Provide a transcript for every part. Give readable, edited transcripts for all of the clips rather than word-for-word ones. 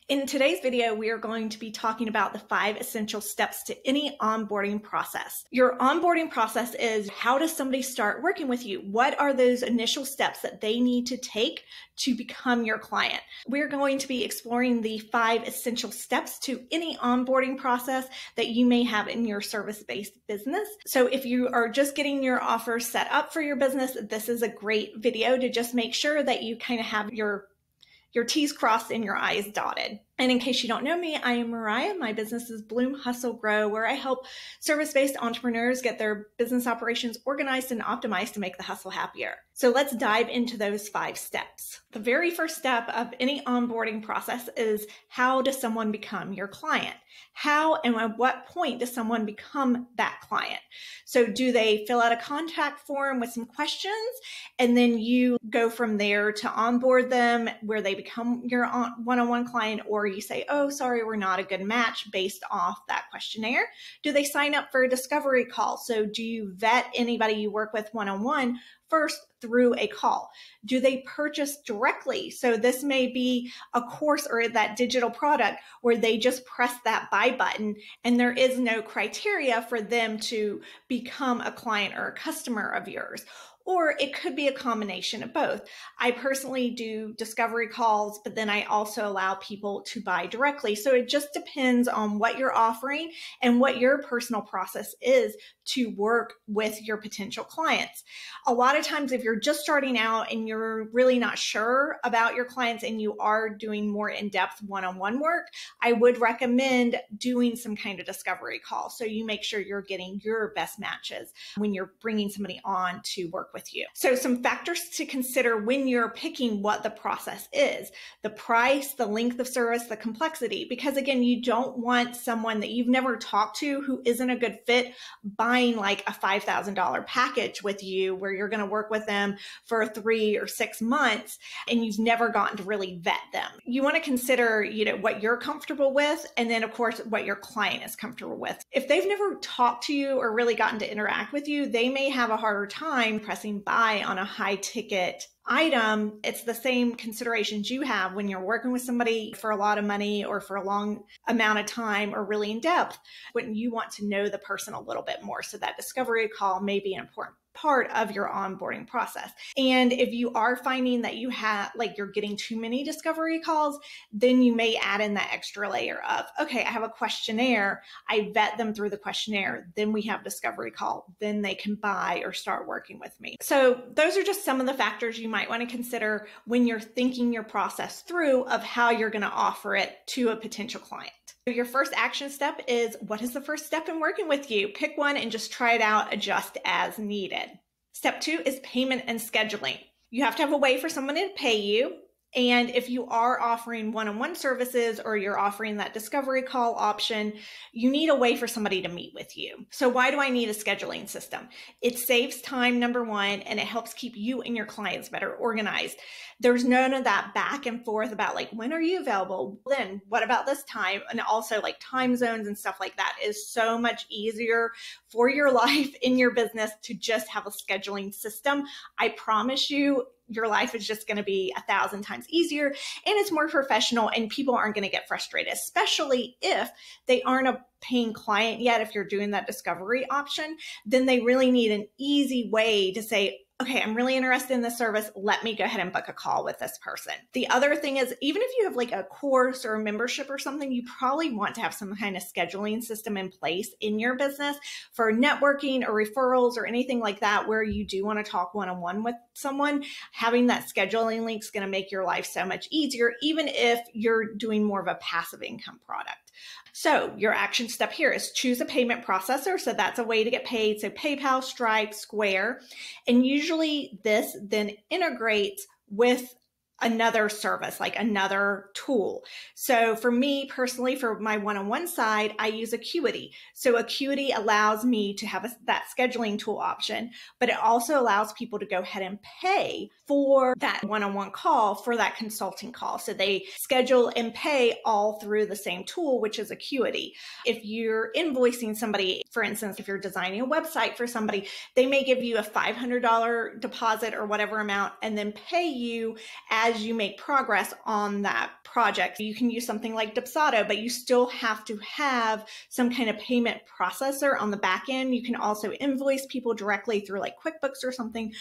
In today's video, we are going to be talking about the 5 essential steps to any onboarding process. Your onboarding process is, how does somebody start working with you? What are those initial steps that they need to take to become your client? We're going to be exploring the 5 essential steps to any onboarding process that you may have in your service-based business. So if you are just getting your offer set up for your business, this is a great video to just make sure that you kind of have your T's crossed and your I's dotted. And in case you don't know me, I am Mariah. My business is Bloom Hustle Grow, where I help service-based entrepreneurs get their business operations organized and optimized to make the hustle happier. So let's dive into those 5 steps. The very first step of any onboarding process is, how does someone become your client? How and at what point does someone become that client? So do they fill out a contact form with some questions, and then you go from there to onboard them where they become your one-on-one client, or you say, oh, sorry, we're not a good match based off that questionnaire? Do they sign up for a discovery call? So do you vet anybody you work with one-on-one first through a call? Do they purchase directly? So this may be a course or that digital product where they just press that buy button and there is no criteria for them to become a client or a customer of yours. Or it could be a combination of both. I personally do discovery calls, but then I also allow people to buy directly. So it just depends on what you're offering and what your personal process is to work with your potential clients. A lot of times, if you're just starting out and you're really not sure about your clients and you are doing more in-depth one-on-one work, I would recommend doing some kind of discovery call so you make sure you're getting your best matches when you're bringing somebody on to work with you. So some factors to consider when you're picking what the process is: the price, the length of service, the complexity, because again, you don't want someone that you've never talked to who isn't a good fit buying like a $5,000 package with you where you're going to work with them for 3 or 6 months and you've never gotten to really vet them. You want to consider, what you're comfortable with, and then of course what your client is comfortable with. If they've never talked to you or really gotten to interact with you, they may have a harder time pressing buy on a high ticket item. It's the same considerations you have when you're working with somebody for a lot of money or for a long amount of time or really in depth, when you want to know the person a little bit more. So that discovery call may be an important part of your onboarding process. And if you are finding that you have, you're getting too many discovery calls, then you may add in that extra layer of, okay, I have a questionnaire. I vet them through the questionnaire. Then we have discovery call. Then they can buy or start working with me. So those are just some of the factors you might want to consider when you're thinking your process through of how you're going to offer it to a potential client. Your first action step is, what is the first step in working with you? Pick one and just try it out, adjust as needed. Step 2 is payment and scheduling. You have to have a way for someone to pay you. And if you are offering one-on-one services or you're offering that discovery call option, you need a way for somebody to meet with you. So why do I need a scheduling system? It saves time, number one, and it helps keep you and your clients better organized. There's none of that back and forth about when are you available? Then what about this time? And also time zones and stuff like that is so much easier for your life in your business to just have a scheduling system. I promise you, your life is just going to be 1,000 times easier, and it's more professional, and people aren't going to get frustrated, especially if they aren't a paying client yet. If you're doing that discovery option, then they really need an easy way to say, okay, I'm really interested in this service. Let me go ahead and book a call with this person. The other thing is, even if you have a course or a membership or something, you probably want to have some kind of scheduling system in place in your business for networking or referrals or anything like that, where you do want to talk one-on-one with someone. Having that scheduling link is going to make your life so much easier, even if you're doing more of a passive income product. So your action step here is choose a payment processor. So that's a way to get paid. So PayPal, Stripe, Square. And usually this then integrates with another service, like another tool. So for me personally, for my one-on-one side, I use Acuity. So Acuity allows me to have that scheduling tool option, but it also allows people to go ahead and pay for that one-on-one call, for that consulting call. So they schedule and pay all through the same tool, which is Acuity. If you're invoicing somebody, for instance, if you're designing a website for somebody, they may give you a $500 deposit or whatever amount and then pay you as as you make progress on that project, you can use something like Dipsado, but you still have to have some kind of payment processor on the back end. You can also invoice people directly through like QuickBooks or something.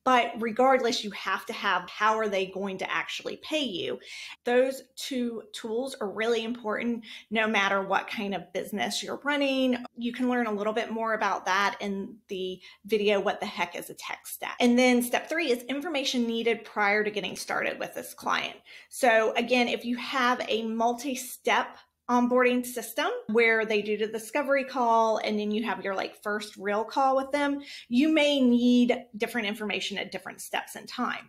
But regardless, you have to have how are they going to actually pay you. Those two tools are really important no matter what kind of business you're running. You can learn a little bit more about that in the video, What the Heck is a Tech Stack? And then step 3 is information needed prior to getting started with this client. So again, if you have a multi-step onboarding system where they do the discovery call and then you have your like first real call with them, you may need different information at different steps in time.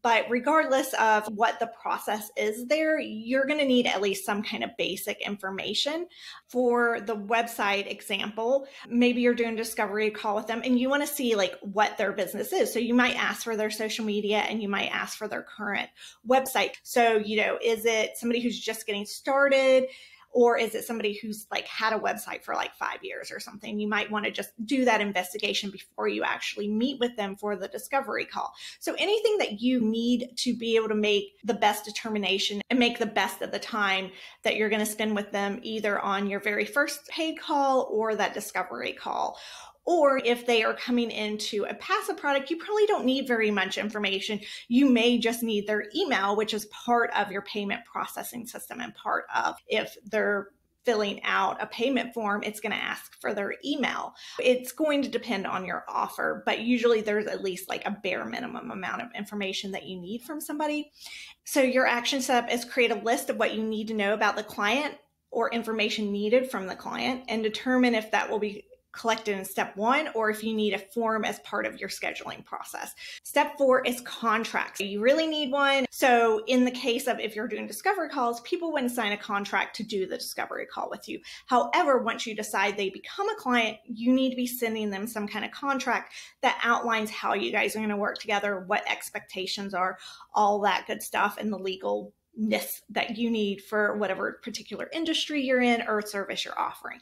But regardless of what the process is there, you're going to need at least some kind of basic information. For the website example, maybe you're doing a discovery call with them and you want to see like what their business is. So you might ask for their social media and you might ask for their current website. So, is it somebody who's just getting started? Or is it somebody who's like had a website for like 5 years or something? You might want to just do that investigation before you actually meet with them for the discovery call. So anything that you need to be able to make the best determination and make the best of the time that you're going to spend with them, either on your very first paid call or that discovery call. Or if they are coming into a passive product, you probably don't need very much information. You may just need their email, which is part of your payment processing system and part of if they're filling out a payment form, it's going to ask for their email. It's going to depend on your offer, but usually there's at least like a bare minimum amount of information that you need from somebody. So your action step is create a list of what you need to know about the client or information needed from the client and determine if that will be collected in step 1 or if you need a form as part of your scheduling process. Step 4 is contracts. You really need one. So in the case of if you're doing discovery calls, people wouldn't sign a contract to do the discovery call with you. However, once you decide they become a client, you need to be sending them some kind of contract that outlines how you guys are going to work together, what expectations are, all that good stuff, and the legalness that you need for whatever particular industry you're in or service you're offering.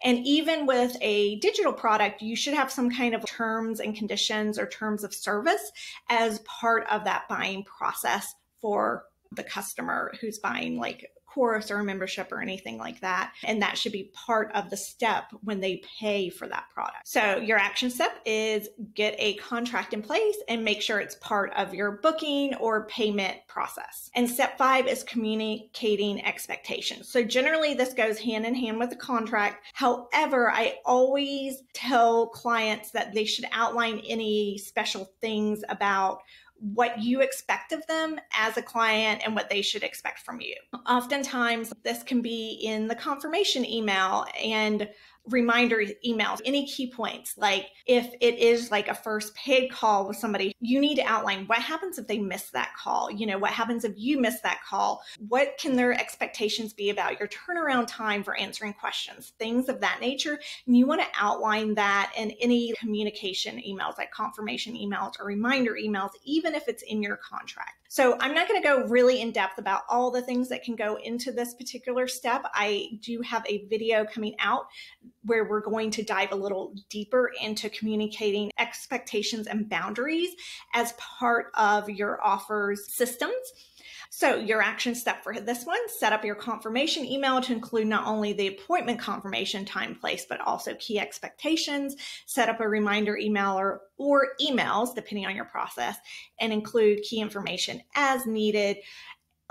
And even with a digital product, you should have some kind of terms and conditions or terms of service as part of that buying process for the customer who's buying like a course or a membership or anything like that. And that should be part of the step when they pay for that product. So your action step is get a contract in place and make sure it's part of your booking or payment process. And step 5 is communicating expectations. So generally this goes hand in hand with the contract. However, I always tell clients that they should outline any special things about what you expect of them as a client and what they should expect from you. Oftentimes, this can be in the confirmation email and reminder emails, any key points. Like if it is like a first paid call with somebody, you need to outline what happens if they miss that call. What happens if you miss that call? What can their expectations be about your turnaround time for answering questions, things of that nature. And you want to outline that in any communication emails, like confirmation emails or reminder emails, even if it's in your contract. So I'm not going to go really in depth about all the things that can go into this particular step. I do have a video coming out where we're going to dive a little deeper into communicating expectations and boundaries as part of your offers systems. So your action step for this one, set up your confirmation email to include not only the appointment confirmation, time, place, but also key expectations. Set up a reminder email or emails, depending on your process, and include key information as needed.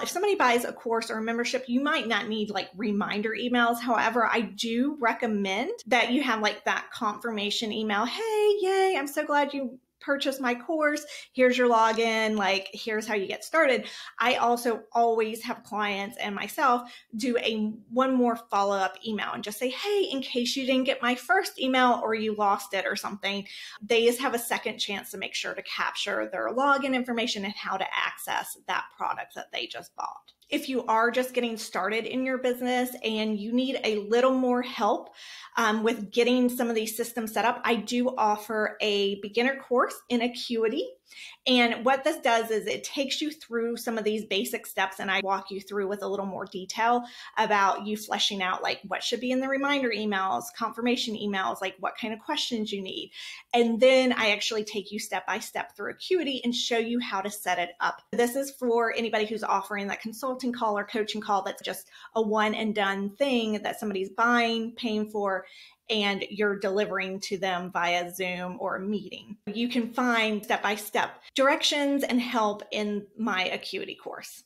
If somebody buys a course or a membership, you might not need like reminder emails. However, I do recommend that you have like that confirmation email. Hey, yay, I'm so glad you purchase my course. Here's your login. Like, here's how you get started. I also always have clients and myself do one more follow-up email and just say, hey, in case you didn't get my first email or you lost it or something, they just have a second chance to make sure to capture their login information and how to access that product that they just bought. If you are just getting started in your business and you need a little more help with getting some of these systems set up, I do offer a beginner course in Acuity. And what this does is it takes you through some of these basic steps, and I walk you through with a little more detail about you fleshing out like what should be in the reminder emails, confirmation emails, like what kind of questions you need. And then I actually take you step by step through Acuity and show you how to set it up. This is for anybody who's offering that consulting call or coaching call that's just a one and done thing that somebody's buying, paying for, and you're delivering to them via Zoom or a meeting. You can find step-by-step directions and help in my Acuity course.